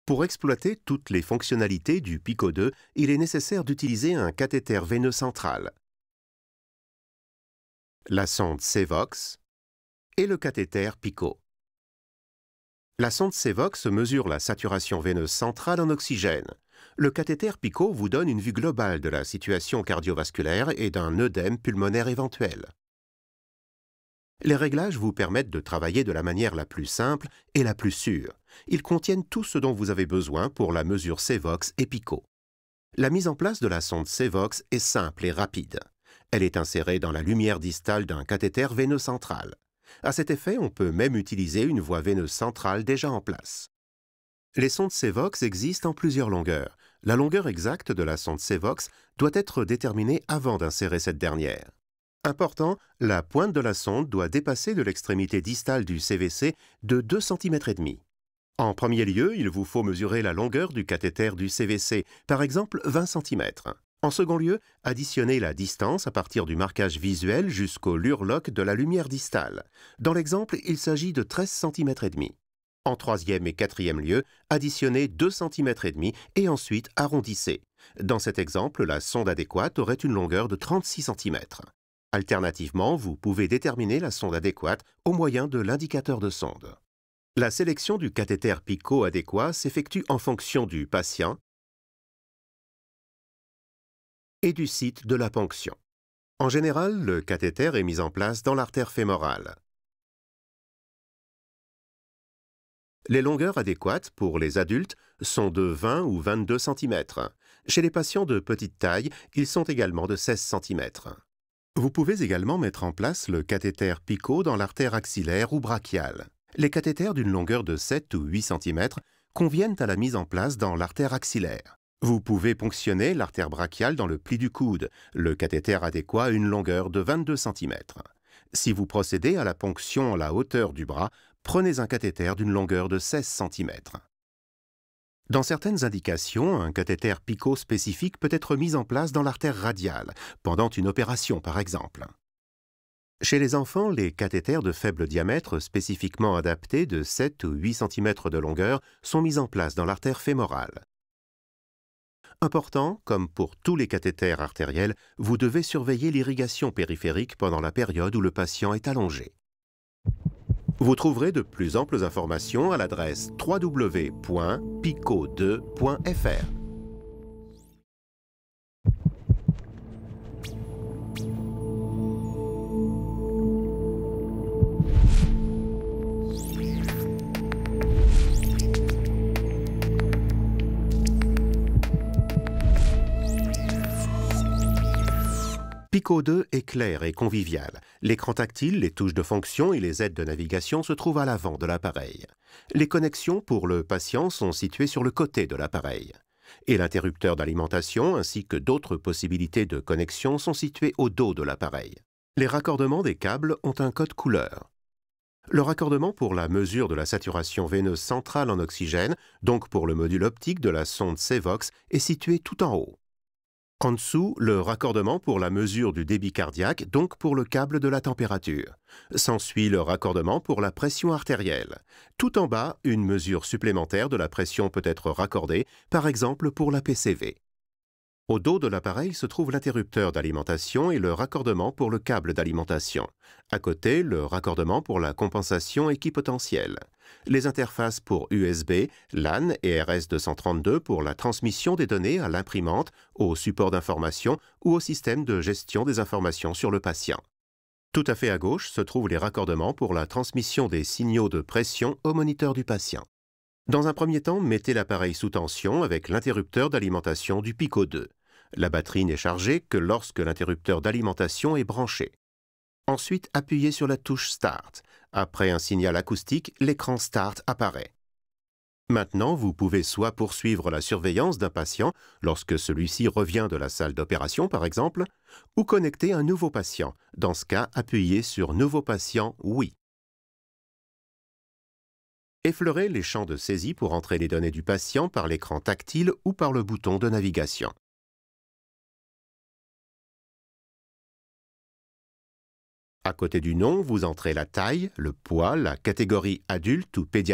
Pour exploiter toutes les fonctionnalités du Pico 2, il est nécessaire d'utiliser un cathéter veineux central, la sonde Cevox et le cathéter Pico. La sonde Cevox mesure la saturation veineuse centrale en oxygène. Le cathéter Pico vous donne une vue globale de la situation cardiovasculaire et d'un œdème pulmonaire éventuel. Les réglages vous permettent de travailler de la manière la plus simple et la plus sûre. Ils contiennent tout ce dont vous avez besoin pour la mesure Cevox et Pico. La mise en place de la sonde Cevox est simple et rapide. Elle est insérée dans la lumière distale d'un cathéter veineux central. À cet effet, on peut même utiliser une voie veineuse centrale déjà en place. Les sondes Cevox existent en plusieurs longueurs. La longueur exacte de la sonde Cevox doit être déterminée avant d'insérer cette dernière. Important, la pointe de la sonde doit dépasser de l'extrémité distale du CVC de 2,5 cm. En premier lieu, il vous faut mesurer la longueur du cathéter du CVC, par exemple 20 cm. En second lieu, additionnez la distance à partir du marquage visuel jusqu'au lure-lock de la lumière distale. Dans l'exemple, il s'agit de 13,5 cm. En troisième et quatrième lieu, additionnez 2,5 cm et ensuite arrondissez. Dans cet exemple, la sonde adéquate aurait une longueur de 36 cm. Alternativement, vous pouvez déterminer la sonde adéquate au moyen de l'indicateur de sonde. La sélection du cathéter Pico adéquat s'effectue en fonction du patient et du site de la ponction. En général, le cathéter est mis en place dans l'artère fémorale. Les longueurs adéquates pour les adultes sont de 20 ou 22 cm. Chez les patients de petite taille, ils sont également de 16 cm. Vous pouvez également mettre en place le cathéter Pico dans l'artère axillaire ou brachiale. Les cathéters d'une longueur de 7 ou 8 cm conviennent à la mise en place dans l'artère axillaire. Vous pouvez ponctionner l'artère brachiale dans le pli du coude. Le cathéter adéquat a une longueur de 22 cm. Si vous procédez à la ponction à la hauteur du bras, prenez un cathéter d'une longueur de 16 cm. Dans certaines indications, un cathéter Pico spécifique peut être mis en place dans l'artère radiale, pendant une opération par exemple. Chez les enfants, les cathéters de faible diamètre spécifiquement adaptés de 7 ou 8 cm de longueur sont mis en place dans l'artère fémorale. Important, comme pour tous les cathéters artériels, vous devez surveiller l'irrigation périphérique pendant la période où le patient est allongé. Vous trouverez de plus amples informations à l'adresse www.pico2.fr. Pico 2 est clair et convivial. L'écran tactile, les touches de fonction et les aides de navigation se trouvent à l'avant de l'appareil. Les connexions pour le patient sont situées sur le côté de l'appareil. Et l'interrupteur d'alimentation ainsi que d'autres possibilités de connexion sont situées au dos de l'appareil. Les raccordements des câbles ont un code couleur. Le raccordement pour la mesure de la saturation veineuse centrale en oxygène, donc pour le module optique de la sonde Cevox, est situé tout en haut. En dessous, le raccordement pour la mesure du débit cardiaque, donc pour le câble de la température. S'ensuit le raccordement pour la pression artérielle. Tout en bas, une mesure supplémentaire de la pression peut être raccordée, par exemple pour la PCV. Au dos de l'appareil se trouve l'interrupteur d'alimentation et le raccordement pour le câble d'alimentation. À côté, le raccordement pour la compensation équipotentielle. Les interfaces pour USB, LAN et RS-232 pour la transmission des données à l'imprimante, au support d'information ou au système de gestion des informations sur le patient. Tout à fait à gauche se trouvent les raccordements pour la transmission des signaux de pression au moniteur du patient. Dans un premier temps, mettez l'appareil sous tension avec l'interrupteur d'alimentation du Pico 2. La batterie n'est chargée que lorsque l'interrupteur d'alimentation est branché. Ensuite, appuyez sur la touche Start. Après un signal acoustique, l'écran Start apparaît. Maintenant, vous pouvez soit poursuivre la surveillance d'un patient lorsque celui-ci revient de la salle d'opération, par exemple, ou connecter un nouveau patient. Dans ce cas, appuyez sur Nouveau patient, oui. Effleurez les champs de saisie pour entrer les données du patient par l'écran tactile ou par le bouton de navigation. À côté du nom, vous entrez la taille, le poids, la catégorie adulte ou pédiatrique